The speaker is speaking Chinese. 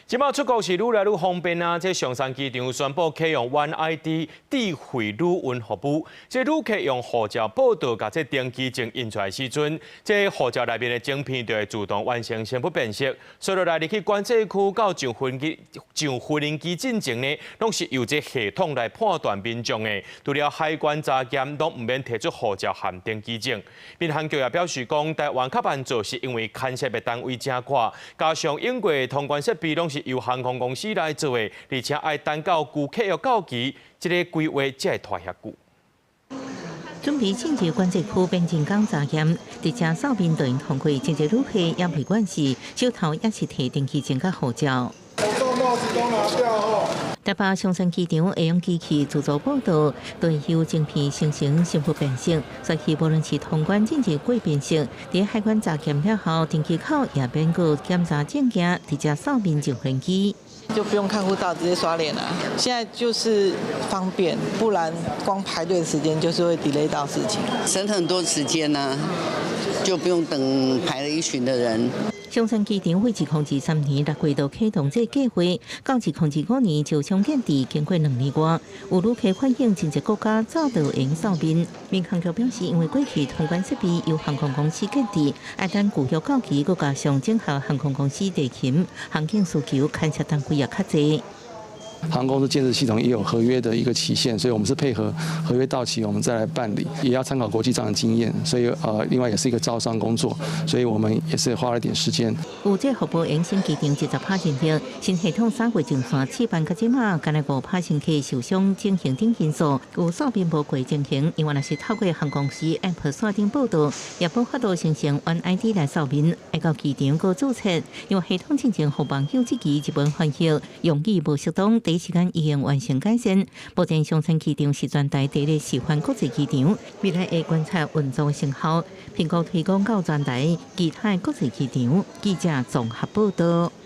即馬出國是愈來愈方便啊！這松山機場宣布啟用 One ID 智慧旅運服務。這旅客用護照報到，甲這登機證印出來時陣，這護照內面的晶片就會自動完成身份辨識。所以來入去管制區到上飛行機進前呢，攏是由這系統來判斷民眾的。除了海關查驗，都唔免提出護照含登機證。民航局也表示講，台灣較慢做是因為牽涉的單位真寡，加上英國通關設備攏是由航空公司來做的，而且愛等到顧客要到期，這個規劃才會拖遐久。準備進入管制區邊境港查驗，直接掃面對通過真濟旅客也未管事，手頭也是提登機證甲護照。台北松山機場會用機器自助報到，對有晶片生成身份辨識，所以無論是通關進入過辨識，在海關查驗了後，登機口也免過檢查證件，直接掃面就飛機。就不用看護照，直接刷臉了。現在就是方便，不然光排隊的時間就是會 delay 到事情，省很多時間呢，就不用等排了一群的人。松山機場為2023年6月就啟動這計劃，到2025年就將建置，經過2年多，有旅客反映真濟國家早就用掃面。民航局表示，因為過去通關設備由航空公司建置，愛等顧客到期，佮加上整合航空公司地勤，航警需求牽涉單位也較濟。航空公司建設系統也有合約的一個期限，所以我們是配合合約到期，我們再來辦理，也要參考國際上的經驗，所以另外也是一個招商工作，所以我們也是花了點時間。有這服務延伸機場直接拍進去，新系統3月上線試辦，到即馬干來5拍乘客受傷進行等因素，有掃面無過進行，因為若是透過航空公司 App 線頂報到，也無法度形成 One ID 來掃面，要到機場過註冊，因為系統進前互網友即期日本翻譯，用語無適當。第一時間已經完成改善，目前松山機場是全台第一示範國際機場，未來會觀察運作成效，評估推廣到全台其他國際機場。記者綜合報道。